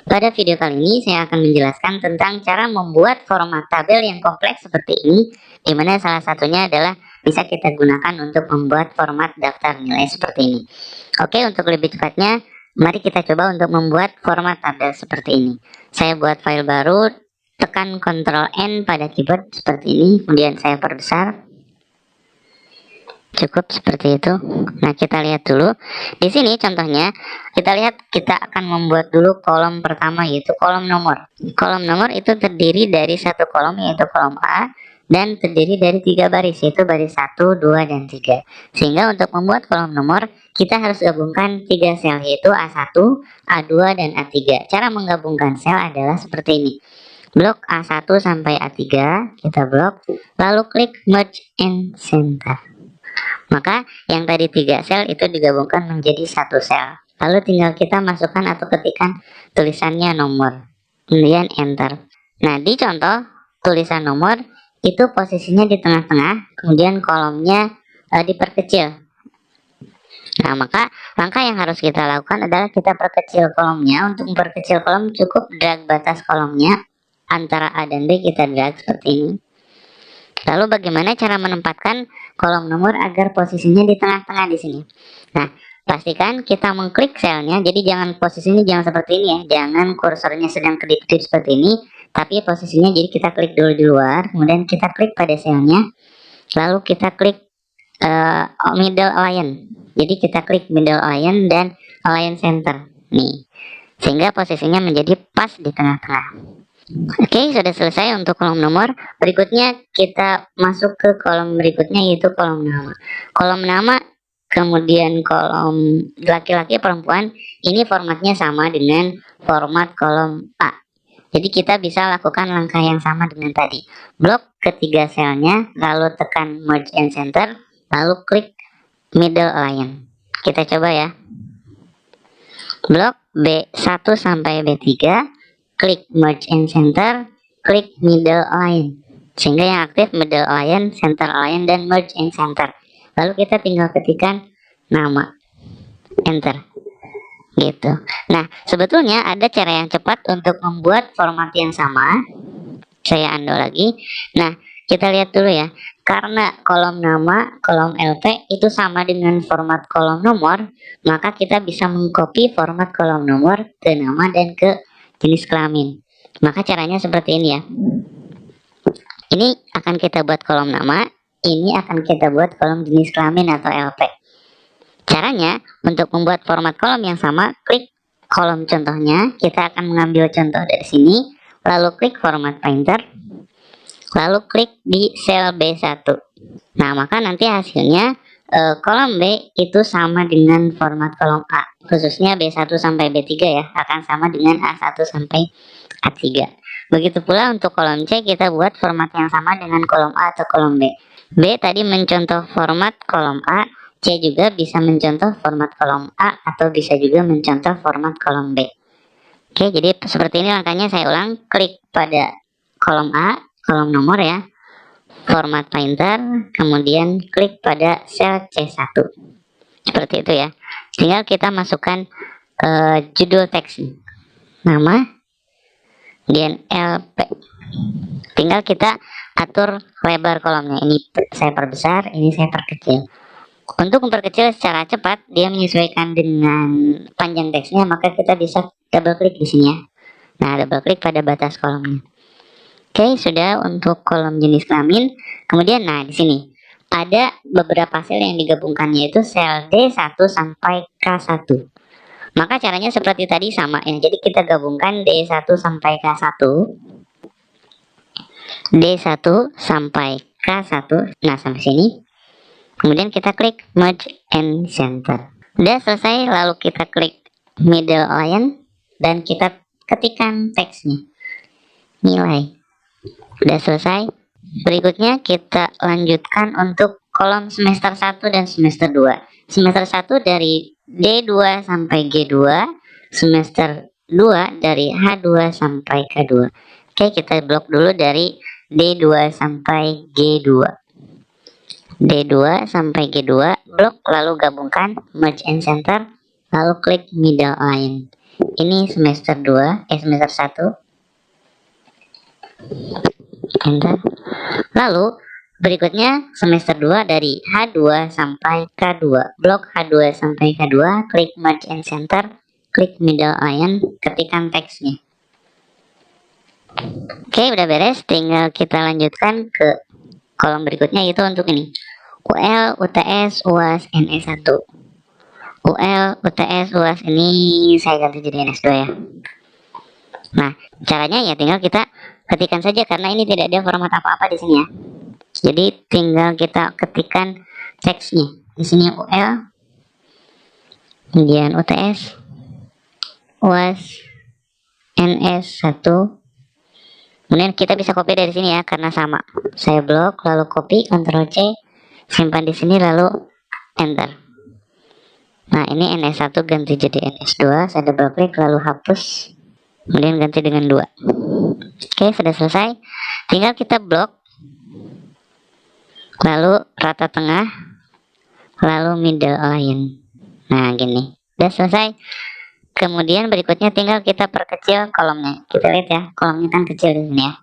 Pada video kali ini saya akan menjelaskan tentang cara membuat format tabel yang kompleks seperti ini, di mana salah satunya adalah bisa kita gunakan untuk membuat format daftar nilai seperti ini. Oke, untuk lebih cepatnya, mari kita coba untuk membuat format tabel seperti ini. Saya buat file baru, tekan Ctrl N pada keyboard seperti ini, kemudian saya perbesar. Cukup seperti itu. Nah, kita lihat dulu. Di sini contohnya, kita lihat kita akan membuat dulu kolom pertama, yaitu kolom nomor. Kolom nomor itu terdiri dari satu kolom, yaitu kolom A, dan terdiri dari 3 baris, yaitu baris 1, 2, dan 3. Sehingga untuk membuat kolom nomor, kita harus gabungkan 3 sel, yaitu A1, A2, dan A3. Cara menggabungkan sel adalah seperti ini. Blok A1 sampai A3, kita blok, lalu klik Merge and Center. Maka yang tadi 3 sel itu digabungkan menjadi satu sel. Lalu tinggal kita masukkan atau ketikkan tulisannya nomor, kemudian enter. Nah, di contoh tulisan nomor itu posisinya di tengah-tengah, kemudian kolomnya diperkecil. Nah, maka langkah yang harus kita lakukan adalah kita perkecil kolomnya. Untuk memperkecil kolom cukup drag batas kolomnya antara A dan B, kita drag seperti ini. Lalu bagaimana cara menempatkan kolom nomor agar posisinya di tengah-tengah di sini? Nah, pastikan kita mengklik selnya. Jadi jangan posisinya jangan seperti ini ya. Jangan kursornya sedang kedip-kedip seperti ini, tapi posisinya jadi kita klik dulu di luar, kemudian kita klik pada selnya. Lalu kita klik middle align. Jadi kita klik middle align dan align center. Nih. Sehingga posisinya menjadi pas di tengah-tengah. Oke, sudah selesai untuk kolom nomor. Berikutnya kita masuk ke kolom berikutnya, yaitu kolom nama. Kolom nama, kemudian kolom laki-laki perempuan, ini formatnya sama dengan format kolom A. Jadi kita bisa lakukan langkah yang sama dengan tadi. Blok ketiga selnya, lalu tekan Merge and Center, lalu klik Middle Align. Kita coba ya. Blok B1 sampai B3, klik Merge and Center, klik Middle Align. Sehingga yang aktif Middle Align, Center Align, dan Merge and Center. Lalu kita tinggal ketikkan nama, enter. Gitu. Nah, sebetulnya ada cara yang cepat untuk membuat format yang sama. Saya undo lagi. Nah, kita lihat dulu ya. Karena kolom nama, kolom LP itu sama dengan format kolom nomor, maka kita bisa mengcopy format kolom nomor ke nama dan ke jenis kelamin. Maka caranya seperti ini ya. Ini akan kita buat kolom nama, ini akan kita buat kolom jenis kelamin atau LP. Caranya untuk membuat format kolom yang sama, klik kolom contohnya. Kita akan mengambil contoh dari sini, lalu klik format painter, lalu klik di sel B1. Nah, maka nanti hasilnya kolom B itu sama dengan format kolom A, khususnya B1 sampai B3 ya, akan sama dengan A1 sampai A3. Begitu pula untuk kolom C, kita buat format yang sama dengan kolom A atau kolom B. B tadi mencontoh format kolom A, C juga bisa mencontoh format kolom A atau bisa juga mencontoh format kolom B. Oke, jadi seperti ini langkahnya. Saya ulang, klik pada kolom A, kolom nomor ya, format painter, kemudian klik pada sel C1. Seperti itu ya. Tinggal kita masukkan judul teks, nama, kemudian LP. Tinggal kita atur lebar kolomnya. Ini saya perbesar, ini saya perkecil. Untuk memperkecil secara cepat, dia menyesuaikan dengan panjang teksnya, maka kita bisa double klik di sini ya. Nah, double klik pada batas kolomnya. Oke, sudah untuk kolom jenis kelamin. Kemudian, nah di sini ada beberapa sel yang digabungkan, yaitu sel D1 sampai K1. Maka caranya seperti tadi sama ya. Jadi kita gabungkan D1 sampai K1. D1 sampai K1. Nah, sampai sini. Kemudian kita klik Merge and Center. Udah selesai, lalu kita klik Middle Align dan kita ketikkan teksnya. Nilai. Udah selesai. Berikutnya kita lanjutkan untuk kolom semester 1 dan semester 2. Semester 1 dari D2 sampai G2, semester 2 dari H2 sampai K2. Oke, kita blok dulu dari D2 sampai G2. D2 sampai G2, blok, lalu gabungkan Merge and Center, lalu klik Middle Align. Ini semester 2, semester 1. Enter. Lalu berikutnya semester 2 dari H2 sampai K2. Blok H2 sampai K2, klik merge and center, klik middle align, ketikkan teksnya. Oke, udah beres, tinggal kita lanjutkan ke kolom berikutnya, yaitu untuk ini. UL, UTS, UAS, NS1. UL, UTS, UAS ini saya ganti jadi NS2 ya. Nah, caranya ya tinggal kita ketikkan saja karena ini tidak ada format apa-apa di sini ya. Jadi tinggal kita ketikkan teksnya. Di sini UL, kemudian UTS, UAS, NS1. Kemudian kita bisa copy dari sini ya karena sama. Saya blok, lalu copy, Ctrl C, simpan di sini lalu enter. Nah, ini NS1 ganti jadi NS2, saya double klik lalu hapus. Kemudian ganti dengan 2. Oke, sudah selesai. Tinggal kita blok, lalu rata tengah, lalu middle align. Nah, gini. Sudah selesai. Kemudian berikutnya tinggal kita perkecil kolomnya. Kita lihat ya, kolomnya kan kecil di sini ya.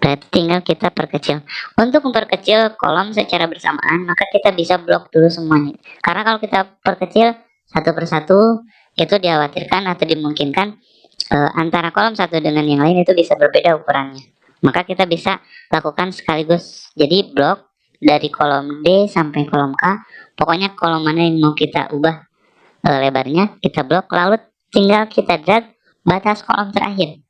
Berarti tinggal kita perkecil. Untuk memperkecil kolom secara bersamaan, maka kita bisa blok dulu semuanya. Karena kalau kita perkecil satu persatu, itu dikhawatirkan atau dimungkinkan antara kolom satu dengan yang lain itu bisa berbeda ukurannya. Maka kita bisa lakukan sekaligus. Jadi blok dari kolom D sampai kolom K, pokoknya kolom mana yang mau kita ubah lebarnya, kita blok, lalu tinggal kita drag batas kolom terakhir.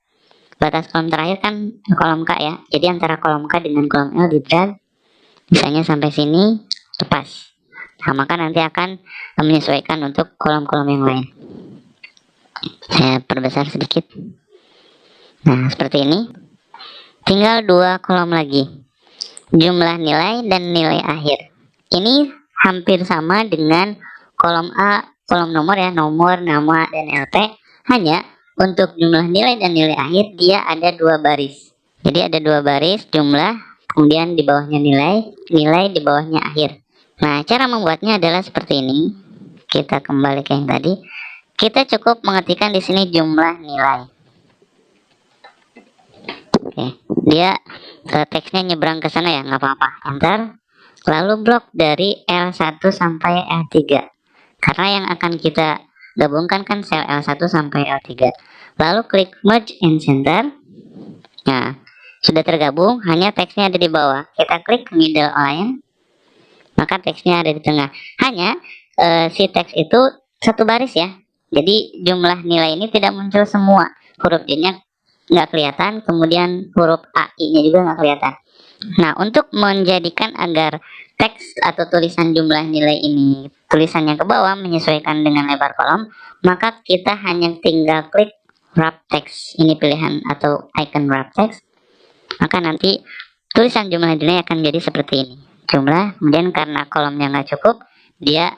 Batas kolom terakhir kan kolom K ya. Jadi antara kolom K dengan kolom L di drag, misalnya sampai sini, lepas. Nah, maka nanti akan menyesuaikan untuk kolom-kolom yang lain. Saya perbesar sedikit. Nah, seperti ini. Tinggal 2 kolom lagi. Jumlah nilai dan nilai akhir. Ini hampir sama dengan kolom A, kolom nomor ya, nomor, nama, dan LP. Hanya untuk jumlah nilai dan nilai akhir dia ada 2 baris. Jadi ada 2 baris jumlah, kemudian di bawahnya nilai, nilai di bawahnya akhir. Nah, cara membuatnya adalah seperti ini. Kita kembali ke yang tadi. Kita cukup mengetikkan di sini jumlah nilai. Oke, dia teksnya nyebrang ke sana ya, nggak apa-apa. Enter. Lalu blok dari L1 sampai L3. Karena yang akan kita gabungkan kan sel L1 sampai L3. Lalu klik merge and center. Nah, sudah tergabung, hanya teksnya ada di bawah. Kita klik middle align, maka teksnya ada di tengah. Hanya si teks itu satu baris ya. Jadi jumlah nilai ini tidak muncul semua. Huruf J-nya nggak kelihatan, kemudian huruf AI-nya juga nggak kelihatan. Nah, untuk menjadikan agar teks atau tulisan jumlah nilai ini tulisannya ke bawah menyesuaikan dengan lebar kolom, maka kita hanya tinggal klik wrap text. Ini pilihan atau icon wrap text. Maka nanti tulisan jumlah nilai akan jadi seperti ini. Jumlah, kemudian karena kolomnya nggak cukup, dia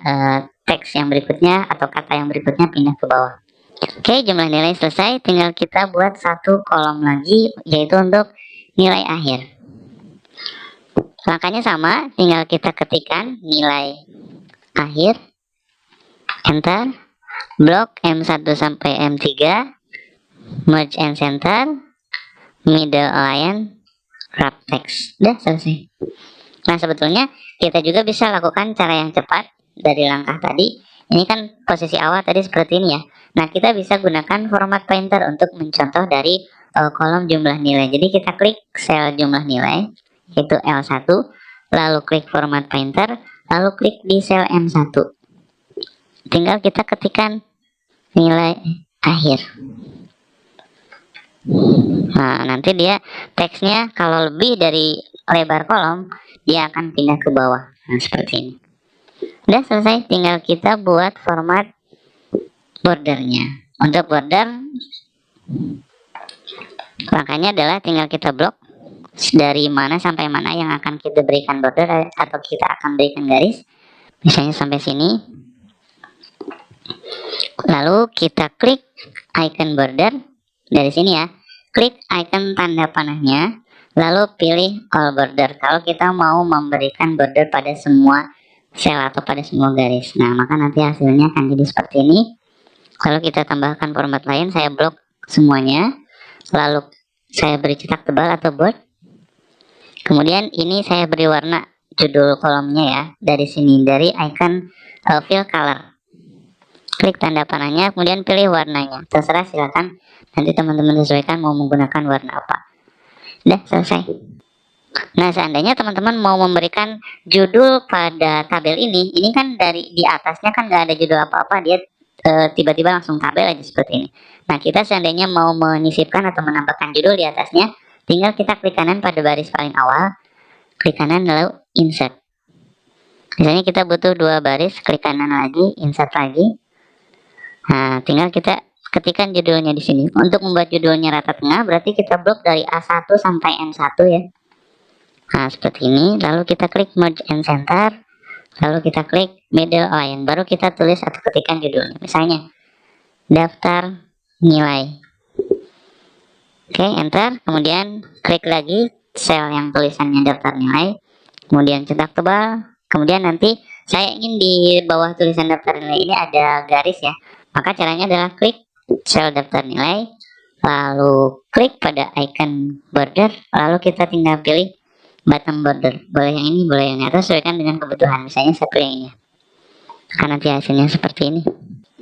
teks yang berikutnya atau kata yang berikutnya pindah ke bawah. Oke, jumlah nilai selesai. Tinggal kita buat satu kolom lagi, yaitu untuk nilai akhir. Langkahnya sama, tinggal kita ketikkan nilai akhir, enter, blok M1 sampai M3, merge and center, middle align, wrap text. Udah selesai. Nah, sebetulnya kita juga bisa lakukan cara yang cepat dari langkah tadi. Ini kan posisi awal tadi seperti ini ya. Nah, kita bisa gunakan format pointer untuk mencontoh dari kolom jumlah nilai. Jadi kita klik sel jumlah nilai, yaitu L1, lalu klik format pointer, lalu klik di sel M1. Tinggal kita ketikkan nilai akhir. Nah, nanti dia teksnya kalau lebih dari lebar kolom, dia akan pindah ke bawah. Nah, seperti ini. Udah selesai, tinggal kita buat format bordernya. Untuk border, langkahnya adalah tinggal kita blok dari mana sampai mana yang akan kita berikan border atau kita akan berikan garis. Misalnya sampai sini. Lalu kita klik icon border dari sini ya. Klik icon tanda panahnya, lalu pilih all border. Kalau kita mau memberikan border pada semua sel atau pada semua garis. Nah, maka nanti hasilnya akan jadi seperti ini. Lalu kita tambahkan format lain, saya blok semuanya, lalu saya beri cetak tebal atau bold. Kemudian ini saya beri warna judul kolomnya ya, dari sini, dari icon fill color. Klik tanda panahnya, kemudian pilih warnanya. Terserah, silakan nanti teman-teman sesuaikan mau menggunakan warna apa. Udah selesai. Nah, seandainya teman-teman mau memberikan judul pada tabel ini kan dari di atasnya kan nggak ada judul apa-apa, dia tiba-tiba langsung tabel aja seperti ini. Nah, kita seandainya mau menyisipkan atau menambahkan judul di atasnya, tinggal kita klik kanan pada baris paling awal, klik kanan lalu insert. Misalnya kita butuh 2 baris, klik kanan lagi, insert lagi. Nah, tinggal kita ketikkan judulnya di sini. Untuk membuat judulnya rata tengah, berarti kita blok dari A1 sampai N1 ya. Nah, seperti ini. Lalu kita klik merge and center. Lalu kita klik middle align. Baru kita tulis atau ketikkan judulnya. Misalnya, daftar nilai. Oke, enter. Kemudian klik lagi sel yang tulisannya daftar nilai. Kemudian cetak tebal. Kemudian nanti saya ingin di bawah tulisan daftar nilai ini ada garis ya. Maka caranya adalah klik sel daftar nilai. Lalu klik pada icon border. Lalu kita tinggal pilih bottom border, boleh yang ini, boleh yang ini, atau sesuaikan dengan kebutuhan. Misalnya saya pilih yang ini, karena nanti hasilnya seperti ini.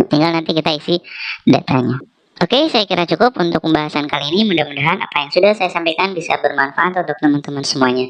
Tinggal nanti kita isi datanya. Oke, saya kira cukup untuk pembahasan kali ini. Mudah-mudahan apa yang sudah saya sampaikan bisa bermanfaat untuk teman-teman semuanya.